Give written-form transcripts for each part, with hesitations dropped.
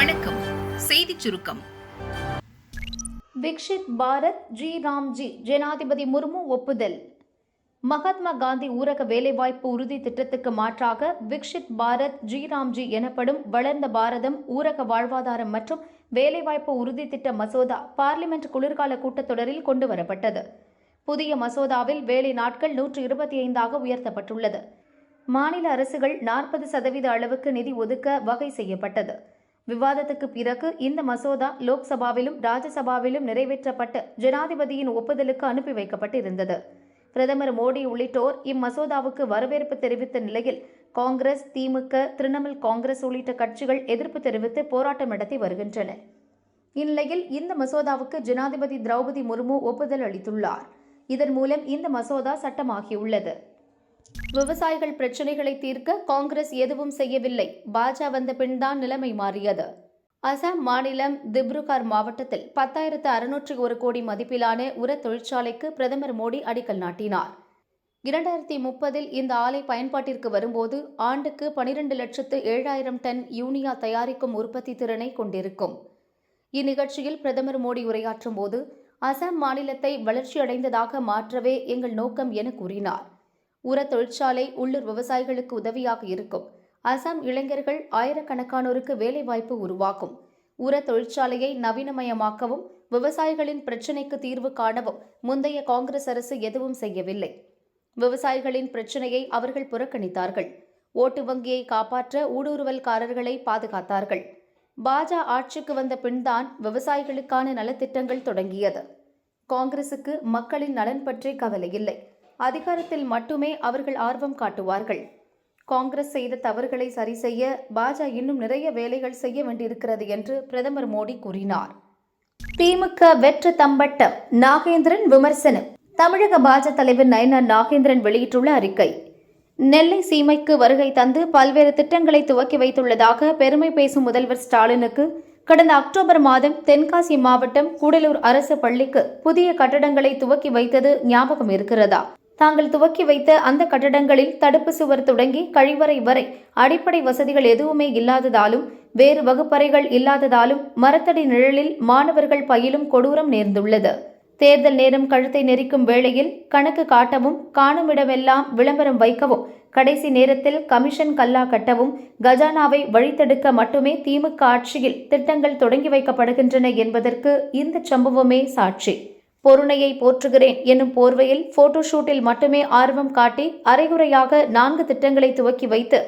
வணக்கம். செய்திச் சுருக்கம். விக்ஷித் பாரத் ஜி ராம்ஜி ஜனாதிபதி முர்மு ஒப்புதல். மகாத்மா காந்தி ஊரக வேலைவாய்ப்பு உறுதி திட்டத்துக்கு மாற்றாக விக்ஷித் பாரத் ஜி ராம்ஜி எனப்படும் வளர்ந்த பாரதம் ஊரக வாழ்வாதாரம் மற்றும் வேலைவாய்ப்பு உறுதி திட்ட மசோதா பார்லிமெண்ட் குளிர்கால கூட்டத்தொடரில் கொண்டுவரப்பட்டது. புதிய மசோதாவில் வேலை நாட்கள் 125 உயர்த்தப்பட்டுள்ளது. மாநில அரசுகள் 40% அளவுக்கு நிதி ஒதுக்க வகை செய்யப்பட்டது. விவாதத்துக்கு பிறகு இந்த மசோதா லோக்சபாவிலும் ராஜ்யசபாவிலும் நிறைவேற்றப்பட்டு ஜனாதிபதியின் ஒப்புதலுக்கு அனுப்பி வைக்கப்பட்டிருந்தது. பிரதமர் மோடி உள்ளிட்டோர் இம்மசோதாவுக்கு வரவேற்பு தெரிவித்த நிலையில் காங்கிரஸ், திமுக, திரிணாமுல் காங்கிரஸ் உள்ளிட்ட கட்சிகள் எதிர்ப்பு தெரிவித்து போராட்டம் நடத்தி வருகின்றன. இந்நிலையில் இந்த மசோதாவுக்கு ஜனாதிபதி திரௌபதி முர்மு ஒப்புதல் அளித்துள்ளார். இதன் மூலம் இந்த மசோதா சட்டமாகியுள்ளது. விவசாயிகள் பிரச்சினைகளை தீர்க்க காங்கிரஸ் எதுவும் செய்யவில்லை. பாஜக வந்த பின்தான் நிலைமை மாறியது. அசாம் மாநிலம் திப்ருகர் மாவட்டத்தில் 10,601 கோடி மதிப்பிலான உர தொழிற்சாலைக்கு பிரதமர் மோடி அடிக்கல் நாட்டினார். 2030 இந்த ஆலை பயன்பாட்டிற்கு வரும்போது ஆண்டுக்கு 12,07,000 டன் யூரியா தயாரிக்கும் உற்பத்தி திறனை கொண்டிருக்கும். இந்நிகழ்ச்சியில் பிரதமர் மோடி உரையாற்றும் போது அசாம் மாநிலத்தை வளர்ச்சியடைந்ததாக மாற்றவே எங்கள் நோக்கம் என கூறினார். உர தொழிற்சாலை உள்ளூர் விவசாயிகளுக்கு உதவியாக இருக்கும். அசாம் இளைஞர்கள் ஆயிரக்கணக்கானோருக்கு வேலைவாய்ப்பு உருவாக்கும். உர தொழிற்சாலையை நவீனமயமாக்கவும் விவசாயிகளின் பிரச்சினைக்கு தீர்வு காணவும் முந்தைய காங்கிரஸ் அரசு எதுவும் செய்யவில்லை. விவசாயிகளின் பிரச்சினையை அவர்கள் புறக்கணித்தார்கள். ஓட்டு வங்கியை காப்பாற்ற ஊடுருவல்காரர்களை பாதுகாத்தார்கள். பாஜக ஆட்சிக்கு வந்த பின்தான் விவசாயிகளுக்கான நலத்திட்டங்கள் தொடங்கியது. காங்கிரசுக்கு மக்களின் நலன் பற்றி கவலை இல்லை. அதிகாரத்தில் மட்டுமே அவர்கள் ஆர்வம் காட்டுவார்கள். காங்கிரஸ் செய்த தவறுகளை சரி செய்ய பாஜக இன்னும் நிறைய வேலைகள் செய்ய வேண்டியிருக்கிறது என்று பிரதமர் மோடி கூறினார். திமுக வெற்று தம்பட்டம், நாகேந்திரன் விமர்சனம். தமிழக பாஜக தலைவர் நயினார் நாகேந்திரன் வெளியிட்டுள்ள அறிக்கை. நெல்லை சீமைக்கு வருகை தந்து பல்வேறு திட்டங்களை துவக்கி வைத்துள்ளதாக பெருமை பேசும் முதல்வர் ஸ்டாலினுக்கு கடந்த அக்டோபர் மாதம் தென்காசி மாவட்டம் கூடலூர் அரசு பள்ளிக்கு புதிய கட்டடங்களை துவக்கி வைத்தது ஞாபகம் இருக்கிறதா? தாங்கள் துவக்கி வைத்த அந்த கட்டடங்களில் தடுப்பு சுவர் தொடங்கி கழிவறை வரை அடிப்படை வசதிகள் எதுவுமே இல்லாததாலும் வேறு வகுப்பறைகள் இல்லாததாலும் மரத்தடி நிழலில் மாணவர்கள் பயிலும் கொடூரம் நேர்ந்துள்ளது. தேர்தல் நேரம் கழுத்தை நெரிக்கும் வேளையில் கணக்கு காட்டவும், காணுமிடமெல்லாம் விளம்பரம் வைக்கவும், கடைசி நேரத்தில் கமிஷன் கல்லா கட்டவும், கஜானாவை வழித்தெடுக்க மட்டுமே திமுக ஆட்சியில் திட்டங்கள் தொடங்கி வைக்கப்படுகின்றன என்பதற்கு இந்த சம்பவமே சாட்சி. பொருணையை போற்றுகிறேன் என்னும் போர்வையில் போட்டோஷூட்டில் மட்டுமே ஆர்வம் காட்டி அரைகுறையாக 4 திட்டங்களை துவக்கி வைத்து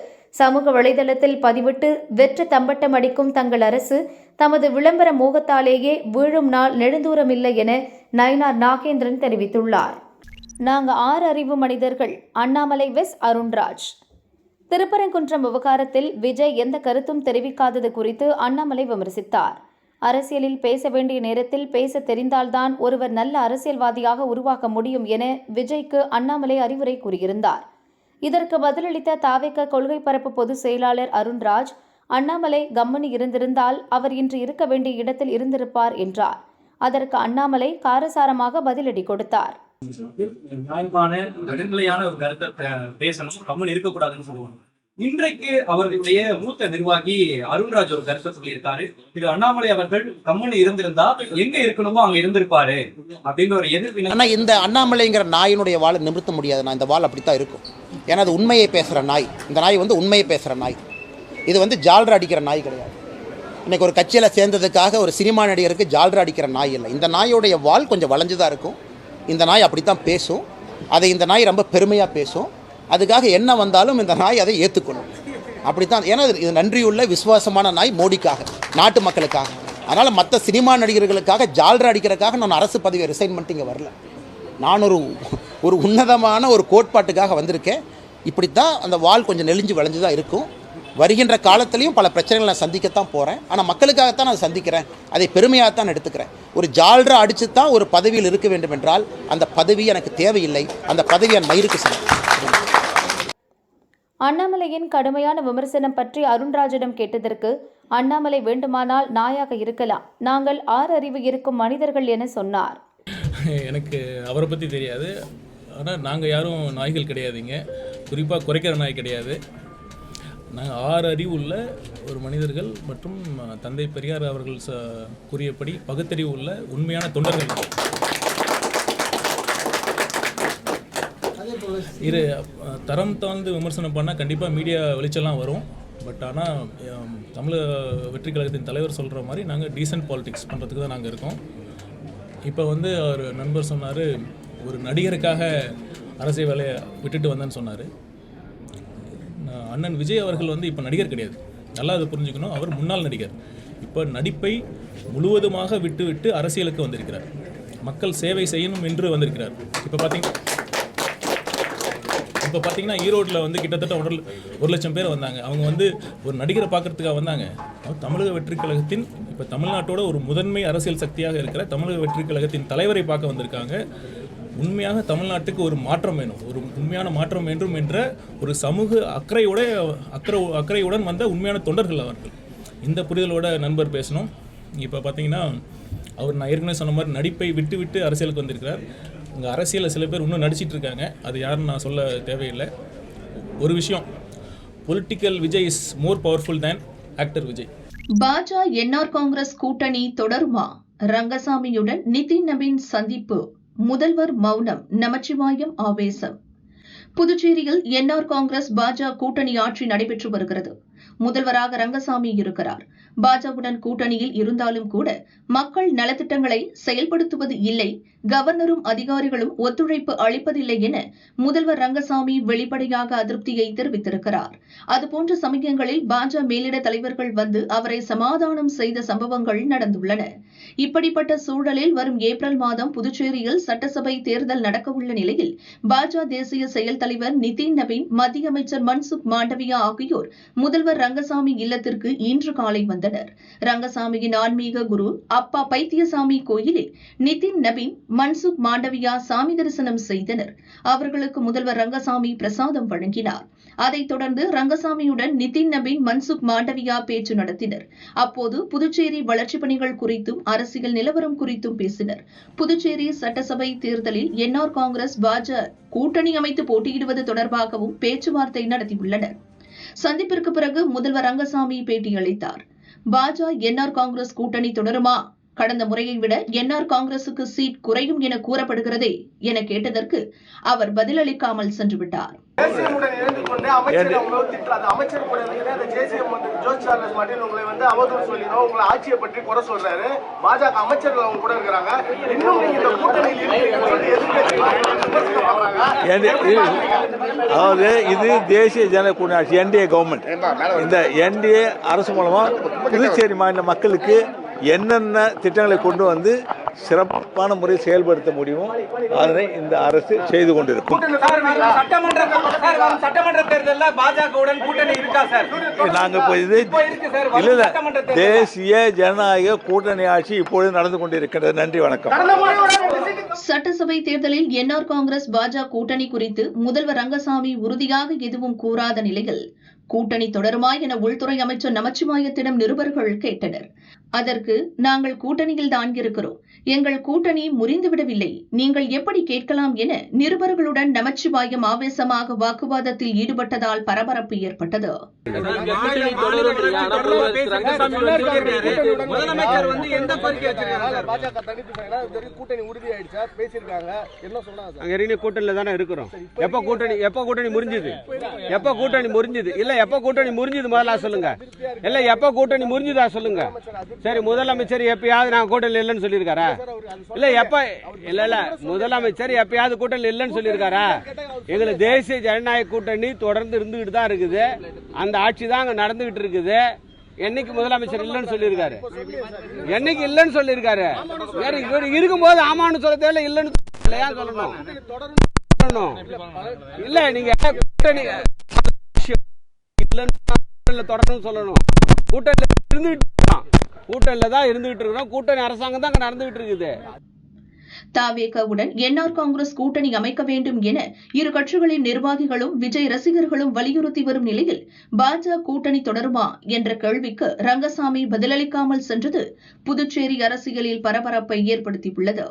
சமூக வலைதளத்தில் பதிவிட்டு வெற்று தம்பட்டம் அடிக்கும் தங்கள் அரசு தமது விளம்பர மோகத்தாலேயே வீழும் நாள் நெடுந்தூரமில்லை என நயினார் நாகேந்திரன் தெரிவித்துள்ளார். நாங்கள் 6 அறிவு மனிதர்கள். அண்ணாமலை வெஸ் அருண்ராஜ். திருப்பரங்குன்றம் விவகாரத்தில் விஜய் எந்த கருத்தும் தெரிவிக்காதது குறித்து அண்ணாமலை விமர்சித்தார். அரசியலில் பேச வேண்டிய நேரத்தில் பேச தெரிந்தால்தான் ஒருவர் நல்ல அரசியல்வாதியாக உருவாக்க முடியும் என விஜய்க்கு அண்ணாமலை அறிவுரை கூறியிருந்தார். இதற்கு பதிலளித்த தாவேக கொள்கை பரப்பு பொதுச் செயலாளர் அருண்ராஜ், அண்ணாமலை கம்மனி இருந்திருந்தால் அவர் இன்று இருக்க வேண்டிய இடத்தில் இருந்திருப்பார் என்றார். அதற்கு அண்ணாமலை காரசாரமாக பதிலடி கொடுத்தார். நியாயமான நடுநிலையான ஒரு கருத்தை பேசணும், கம்மன் இருக்கக்கூடாதுன்னு சொல்லுவாங்க. இன்றைக்கு அவர்களுடைய மூத்த நிர்வாகி அருண்ராஜ் ஒரு கருத்தை சொல்லியிருக்காரு. திரு அண்ணாமலை அவர்கள் கம்மன் இருந்திருந்தா எங்க இருக்கணுமோ அங்க இருந்திருப்பாரு அப்படின்னு ஒரு எதிர்ப்பு. ஆனா இந்த அண்ணாமலைங்கிற நாயினுடைய வாழை நிமிர்த்த முடியாது. நான் இந்த வாள் அப்படித்தான் இருக்கும். ஏன்னா அது உண்மையை பேசுற நாய். இந்த நாய் உண்மையை பேசுற நாய். இது ஜால்ரா அடிக்கிற நாய் கிடையாது. இன்னைக்கு ஒரு கட்சியில சேர்ந்ததுக்காக ஒரு சினிமா நடிகருக்கு ஜால்ரா அடிக்கிற நாய் இல்லை. இந்த நாயோடைய வாள் கொஞ்சம் வளைஞ்சுதான் இருக்கும். இந்த நாய் அப்படித்தான் பேசும். அதை இந்த நாய் ரொம்ப பெருமையா பேசும். அதுக்காக என்ன வந்தாலும் இந்த நாய் அதை ஏற்றுக்கணும். அப்படித்தான். ஏன்னா இது நன்றியுள்ள விசுவாசமான நாய் மோடிக்காக, நாட்டு மக்களுக்காக. அதனால் மற்ற சினிமா நடிகர்களுக்காக ஜால்ரா அடிக்கிறதுக்காக நான் அரசு பதவியை ரிசைன் பண்ணிட்டு இங்கே வரல. நான் ஒரு உன்னதமான ஒரு கோட்பாட்டுக்காக வந்திருக்கேன். இப்படித்தான் அந்த வால் கொஞ்சம் நெளிஞ்சு வளைஞ்சு தான் இருக்கும். வருகின்ற காலத்திலையும் பல பிரச்சனைகளை நான் சந்திக்கத்தான் போகிறேன். ஆனால் மக்களுக்காகத்தான் நான் சந்திக்கிறேன். அதை பெருமையாகத்தான் எடுத்துக்கிறேன். ஒரு ஜால்ரா அடித்து தான் ஒரு பதவியில் இருக்க வேண்டும் என்றால் அந்த பதவி எனக்கு தேவையில்லை. அந்த பதவி என் மயிருக்கு சமம். அண்ணாமலையின் கடுமையான விமர்சனம் பற்றி அருண்ராஜிடம் கேட்டதற்கு, அண்ணாமலை வேண்டுமானால் நாயாக இருக்கலாம், நாங்கள் 6 அறிவு இருக்கும் மனிதர்கள் என சொன்னார். எனக்கு அவரை பற்றி தெரியாது. ஆனால் நாங்கள் யாரும் நாய்கள் கிடையாதுங்க. குறிப்பாக குறைக்கிற நாய் கிடையாது. நாங்கள் 6 அறிவு உள்ள ஒரு மனிதர்கள் மற்றும் தந்தை பெரியார் அவர்கள் கூறியபடி பகுத்தறிவு உள்ள உண்மையான தொண்டர்கள். இது தரம் தாழ்ந்து விமர்சனம் பண்ணால் கண்டிப்பாக மீடியா வெளிச்செல்லாம் வரும். பட் ஆனால் தமிழக வெற்றி கழகத்தின் தலைவர் சொல்கிற மாதிரி நாங்கள் டீசென்ட் பாலிடிக்ஸ் பண்ணுறதுக்கு தான் நாங்கள் இருக்கோம். இப்போ அவர் நண்பர் சொன்னார், ஒரு நடிகருக்காக அரசியல் வேலையை விட்டுட்டு வந்தேன்னு சொன்னார். அண்ணன் விஜய் அவர்கள் இப்போ நடிகர் கிடையாது, நல்லா அதை புரிஞ்சுக்கணும். அவர் முன்னாள் நடிகர். இப்போ நடிப்பை முழுவதுமாக விட்டு அரசியலுக்கு வந்திருக்கிறார். மக்கள் சேவை செய்யணும் என்று வந்திருக்கிறார். இப்போ பார்த்தீங்கன்னா ஈரோட்டில் கிட்டத்தட்ட 1,00,000 பேர் வந்தாங்க. அவங்க ஒரு நடிகரை பார்க்கறதுக்காக வந்தாங்க. தமிழக வெற்றி கழகத்தின் இப்போ தமிழ்நாட்டோட ஒரு முதன்மை அரசியல் சக்தியாக இருக்கிற தமிழக வெற்றி கழகத்தின் தலைவரை பார்க்க வந்திருக்காங்க. உண்மையாக தமிழ்நாட்டுக்கு ஒரு மாற்றம் வேணும், ஒரு உண்மையான மாற்றம் வேண்டும் என்ற ஒரு சமூக அக்கறையுடன் வந்த உண்மையான தொண்டர்கள் அவர்கள். இந்த புரிதலோட நண்பர் பேசணும். இப்போ பார்த்தீங்கன்னா நான் ஏற்கனவே சொன்ன மாதிரி நடிப்பை விட்டு அரசியலுக்கு வந்திருக்கிறார். இங்கே அரசியலில் சில பேர் இன்னும் நடிச்சிட்டு இருக்காங்க, அது யாருன்னு நான் சொல்ல தேவையில்லை. ஒரு விஷயம், political Vijay is more powerful than actor Vijay. பாஜ என்ஆர் காங்கிரஸ் கூட்டணி தொடருமா? ரங்கசாமியுடன் நிதின் நவீன் சந்திப்பு, முதல்வர் மௌனம், நமச்சிவாயம் ஆவேசம். புதுச்சேரியில் என்ஆர் காங்கிரஸ் பாஜ கூட்டணி ஆட்சி நடைபெற்று வருகிறது. முதல்வராக ரங்கசாமி இருக்கிறார். பாஜவுடன் கூட்டணியில் இருந்தாலும் கூட மக்கள் நலத்திட்டங்களை செயல்படுத்துவது இல்லை, கவர்னரும் அதிகாரிகளும் ஒத்துழைப்பு அளிப்பதில்லை என முதல்வர் ரங்கசாமி வெளிப்படையாக அதிருப்தியை தெரிவித்திருக்கிறார். அதுபோன்ற சமயங்களில் பாஜ மேலிட தலைவர்கள் அவரை சமாதானம் செய்த சம்பவங்கள் நடந்துள்ளன. இப்படிப்பட்ட சூழலில் வரும் ஏப்ரல் மாதம் புதுச்சேரியில் சட்டசபை தேர்தல் நடக்கவுள்ள நிலையில் பாஜ தேசிய செயல் தலைவர் நிதின் நவீன், மத்திய அமைச்சர் மன்சுக் மாண்டவியா ஆகியோர் முதல்வர் ரங்கசாமி இல்லத்திற்கு இன்று காலை வந்தனர். ரங்கசாமியின் ஆன்மீக குரு அப்பா பைத்தியசாமி கோயிலில் நிதின் நவீன், மன்சுக் மாண்டவியா சாமி தரிசனம் செய்தனர். அவர்களுக்கு முதல்வர் ரங்கசாமி பிரசாதம் வழங்கினார். அதைத் தொடர்ந்து ரங்கசாமியுடன் நிதின் நவீன், மன்சுக் மாண்டவியா பேச்சு நடத்தினர். அப்போது புதுச்சேரி வளர்ச்சிப் பணிகள் குறித்தும் அரசியல் நிலவரம் குறித்தும் பேசினர். புதுச்சேரி சட்டசபை தேர்தலில் என்ஆர் காங்கிரஸ் பாஜ கூட்டணி அமைத்து போட்டியிடுவது தொடர்பாகவும் பேச்சுவார்த்தை நடத்தியுள்ளனர். சந்திப்பிற்கு பிறகு முதல்வர் ரங்கசாமி பேட்டியளித்தார். பாஜ என்ஆர் காங்கிரஸ் கூட்டணி தொடருமா? கடந்த முறையை விட என்ஆர் காங்கிரசுக்கு சீட் குறையும் என கூறப்படுகிறதே என கேட்டதற்கு அவர் பதிலளிக்காமல் சென்றுவிட்டார். அதாவது இது தேசிய ஜனநாயக கூட்டணி ஆட்சி, என்டிஏ கவர்மெண்ட். இந்த என்டிஏ அரசு மூலமா புதுச்சேரி மாநில மக்களுக்கு என்னென்ன திட்டங்களை கொண்டு சிறப்பான முறையில் செயல்படுத்த முடியுமோ அதனை இந்த அரசு செய்து கொண்டிருக்கும். சட்டமன்ற தேர்தலில் பாஜகவுடன் கூட்டணி இருக்கா சார்? நாங்கள் இல்ல தேசிய ஜனநாயக கூட்டணி ஆட்சி இப்பொழுது நடந்து கொண்டிருக்கிறது. நன்றி, வணக்கம். சட்டசபை தேர்தலில் என்ஆர் காங்கிரஸ் பாஜ கூட்டணி குறித்து முதல்வர் ரங்கசாமி உறுதியாக எதுவும் கூறாத நிலையில் கூட்டணி தொடருமா என உள்துறை அமைச்சர் நமச்சிவாயத்திடம் நிருபர்கள் கேட்டனர். அதற்கு, நாங்கள் கூட்டணியில் தான் இருக்கிறோம், எங்கள் கூட்டணி முறிந்துவிடவில்லை, நீங்கள் எப்படி கேட்கலாம் என நிருபர்களுடன் நமச்சிவாயம் ஆவேசமாக வாக்குவாதத்தில் ஈடுபட்டதால் பரபரப்பு ஏற்பட்டது. கூட்டணியில தானே இருக்கிறோம். எப்ப கூட்டணி முறிஞ்சது? இல்ல எப்ப கூட்டணி முறிஞ்சது முதல்ல சொல்லுங்க. இல்ல எப்ப கூட்டணி முறிஞ்சதா சொல்லுங்க. சரி, முதலமைச்சர் எப்பயாவது நான் கூட்டணி இல்லைன்னு சொல்லியிருக்காரா? இல்ல முதலமைச்சர் எப்பயாவது கூட்டணி இல்லைன்னு சொல்லியிருக்காரா? எங்களுக்கு தேசிய ஜனநாயக கூட்டணி தொடர்ந்து இருந்துகிட்டு தான் இருக்குது. அந்த ஆட்சி தான் அங்க நடந்துகிட்டு இருக்குது. என்னைக்கு முதலமைச்சர் இல்லைன்னு சொல்லியிருக்காரு? என்னைக்கு இல்லைன்னு சொல்லியிருக்காரு? இருக்கும்போது ஆமான்னு சொல்ல தேவையில்ல, இல்லைன்னு சொல்லணும். இல்ல நீங்க கூட்டணி தொடர்ந்து சொல்லணும். கூட்டணியில தான் இருந்துகிட்டு இருக்கிறோம். கூட்டணி அரசாங்கம் தான் நடந்துகிட்டு இருக்குது. தவேகவுடன் என்ஆர் காங்கிரஸ் கூட்டணி அமைக்க வேண்டும் என இரு கட்சிகளின் நிர்வாகிகளும் விஜய் ரசிகர்களும் வலியுறுத்தி வரும் நிலையில் பாஜ கூட்டணி தொடருமா என்ற கேள்விக்கு ரங்கசாமி பதிலளிக்காமல் சென்றது புதுச்சேரி அரசியலில் பரபரப்பை ஏற்படுத்தியுள்ளது.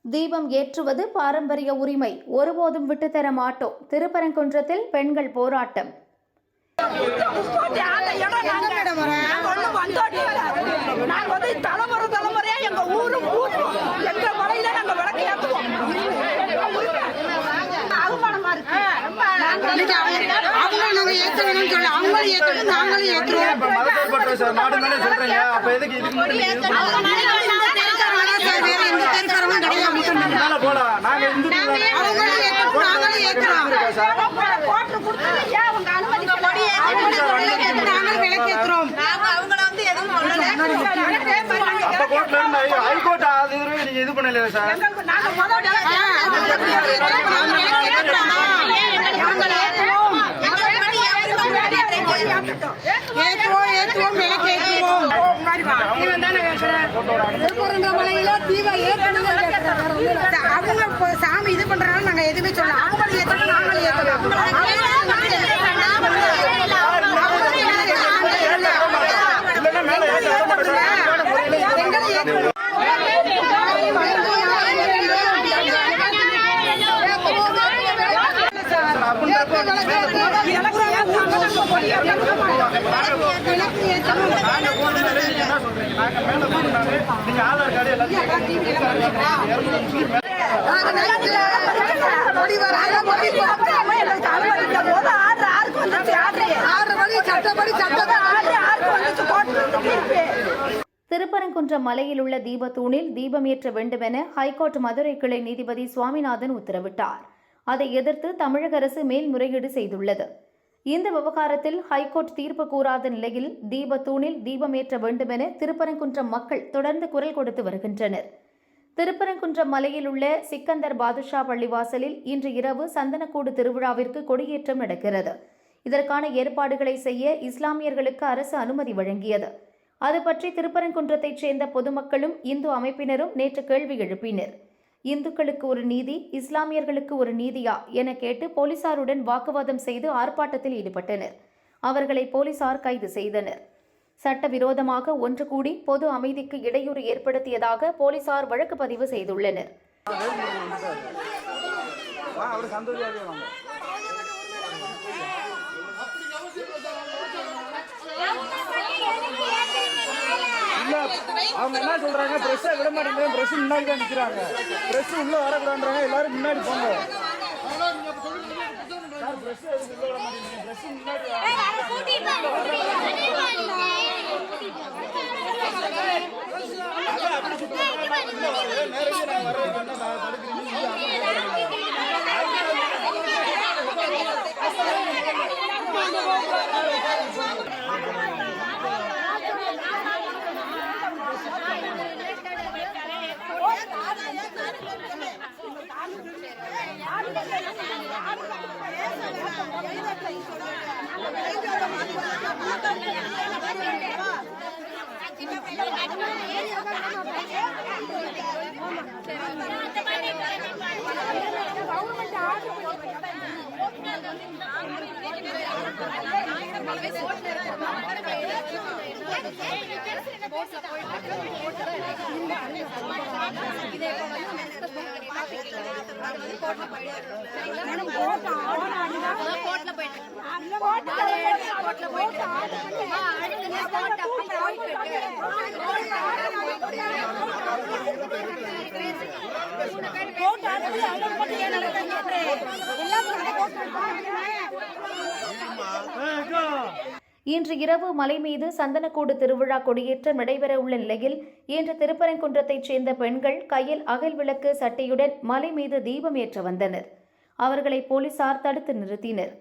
தீபம் ஏற்றுவது பாரம்பரிய உரிமை, ஒருபோதும் விட்டுத்தர மாட்டோம். திருப்பரங்குன்றத்தில் பெண்கள் போராட்டம். தலைமுறையா எங்க ஊரு எங்க மலையில நாங்க விளக்கு ஏற்றுவோம். அவமானமா இருக்கு. அவங்களும் நாங்க ஏத்துக்கணும்னு சொல்ல அவங்களும் ஏத்துக்கணும் நாங்களும் ஏத்துறோம். ஹைகோர்ட் நீங்க இது பண்ணல சார். அவங்க சாமி இது பண்றதுனால நாங்க எதுவுமே சொல்ல அவங்களும் ஏற்றணும் நாங்களும் திருப்பரங்குன்றம் மலையில் உள்ள தீபத்தூணில் தீபமேற்ற வேண்டுமென ஹைகோர்ட் மதுரை கிளை நீதிபதி சுவாமிநாதன் உத்தரவிட்டார். அதை எதிர்த்து தமிழக அரசு மேல்முறையீடு செய்துள்ளது. இந்த விவகாரத்தில் ஹைகோர்ட் தீர்ப்பு கூறாத நிலையில் தீபத்தூணில் தீபமேற்ற வேண்டுமென திருப்பரங்குன்றம் மக்கள் தொடர்ந்து குரல் கொடுத்து வருகின்றனர். திருப்பரங்குன்றம் மலையில் உள்ள சிக்கந்தர் பாதுஷா பள்ளிவாசலில் இன்று இரவு சந்தனக்கூடு திருவிழாவிற்கு கொடியேற்றம் நடக்கிறது. இதற்கான ஏற்பாடுகளை செய்ய இஸ்லாமியர்களுக்கு அரசு அனுமதி வழங்கியது. அது பற்றி திருப்பரங்குன்றத்தைச் சேர்ந்த பொதுமக்களும் இந்து அமைப்பினரும் நேற்று கேள்வி எழுப்பினர். இந்துக்களுக்கு ஒரு நீதி, இஸ்லாமியர்களுக்கு ஒரு நீதியா என கேட்டு போலீசாருடன் வாக்குவாதம் செய்து ஆர்ப்பாட்டத்தில் ஈடுபட்டனர். அவர்களை போலீசார் கைது செய்தனர். சட்டவிரோதமாக ஒன்று கூடி பொது அமைதிக்கு இடையூறு ஏற்படுத்தியதாக போலீசார் வழக்கு பதிவு செய்துள்ளனர். அவங்க என்ன சொல்றாங்க, பிரஸ் விட மாட்டேங்கிறாங்க, பிரஸ் முன்னாடி தான் நிக்கிறாங்க, பிரஸ் உள்ள வரக்கூடாதுன்றாங்க, எல்லாரும் முன்னாடி போங்க. இன்று இரவு மலை மீது சந்தனக்கூடு திருவிழா கொடியேற்றம் நடைபெறவுள்ள நிலையில் இன்று திருப்பரங்குன்றத்தைச் சேர்ந்த பெண்கள் கையில் அகல் விளக்கு சட்டையுடன் மலை மீது தீபம் ஏற்ற வந்தனர். அவர்களை போலீசார் தடுத்து நிறுத்தினர்.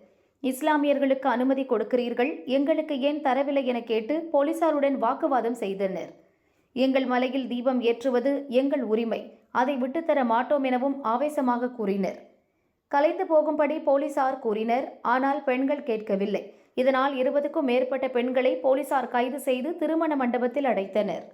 இஸ்லாமியர்களுக்கு அனுமதி கொடுக்கிறீர்கள், எங்களுக்கு ஏன் தரவில்லை என கேட்டு போலீசாருடன் வாக்குவாதம் செய்தனர். எங்கள் மலையில் தீபம் ஏற்றுவது எங்கள் உரிமை, அதை விட்டுத்தர மாட்டோம் எனவும் ஆவேசமாக கூறினர். கலைந்து போகும்படி போலீசார் கூறினர். ஆனால் பெண்கள் கேட்கவில்லை. இதனால் 20க்கும் மேற்பட்ட பெண்களை போலீசார் கைது செய்து திருமண மண்டபத்தில் அடைத்தனர்.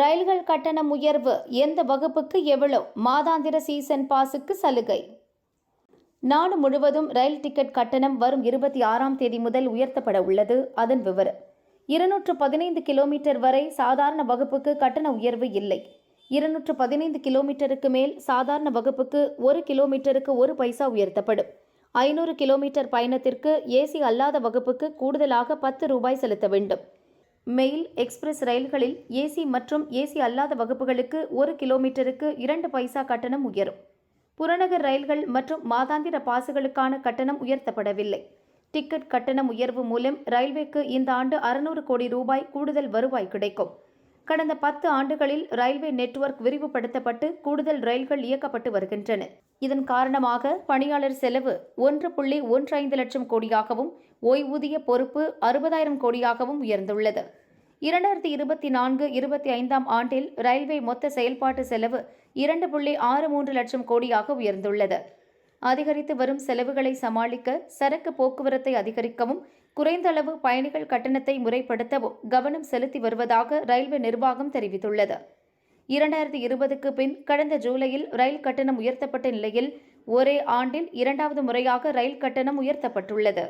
ரயில்கள் கட்டணம் உயர்வு, எந்த வகுப்புக்கு எவ்வளவு? மாதாந்திர சீசன் பாஸுக்கு சலுகை. நாடு முழுவதும் ரயில் டிக்கெட் கட்டணம் வரும் 26ஆம் தேதி முதல் உயர்த்தப்பட உள்ளது. அதன் விவரம்: 215 கிலோமீட்டர் வரை சாதாரண வகுப்புக்கு கட்டண உயர்வு இல்லை. 215 கிலோமீட்டருக்கு மேல் சாதாரண வகுப்புக்கு 1 கிலோமீட்டருக்கு 1 பைசா உயர்த்தப்படும். 500 கிலோமீட்டர் பயணத்திற்கு ஏசி அல்லாத வகுப்புக்கு கூடுதலாக 10 ரூபாய் செலுத்த வேண்டும். மெயில், எக்ஸ்பிரஸ் ரயில்களில் ஏசி மற்றும் ஏசி அல்லாத வகுப்புகளுக்கு 1 கிலோமீட்டருக்கு 2 பைசா கட்டணம் உயரும். புறநகர் ரயில்கள் மற்றும் மாதாந்திர பாசுகளுக்கான கட்டணம் உயர்த்தப்படவில்லை. டிக்கெட் கட்டணம் உயர்வு மூலம் ரயில்வேக்கு இந்த ஆண்டு 600 கோடி ரூபாய் கூடுதல் வருவாய் கிடைக்கும். கடந்த 10 ஆண்டுகளில் ரயில்வே நெட்வொர்க் விரிவுபடுத்தப்பட்டு கூடுதல் ரயில்கள் இயக்கப்பட்டு வருகின்றன. இதன் காரணமாக பணியாளர் செலவு 1.15 லட்சம் கோடியாகவும் ஓய்வூதிய பொறுப்பு 60,000 கோடியாகவும் உயர்ந்துள்ளது. 2024-25ஆம் ஆண்டில் ரயில்வே மொத்த செயல்பாட்டு செலவு 2.63 லட்சம் கோடியாக உயர்ந்துள்ளது. அதிகரித்து வரும் செலவுகளை சமாளிக்க சரக்கு போக்குவரத்தை அதிகரிக்கவும் குறைந்த அளவு பயணிகள் கட்டணத்தை முறைப்படுத்தவும் கவனம் செலுத்தி வருவதாக ரயில்வே நிர்வாகம் தெரிவித்துள்ளது. 2020க்கு பின் கடந்த ஜூலையில் ரயில் கட்டணம் உயர்த்தப்பட்ட நிலையில் ஒரே ஆண்டில் 2வது முறையாக ரயில் கட்டணம் உயர்த்தப்பட்டுள்ளது.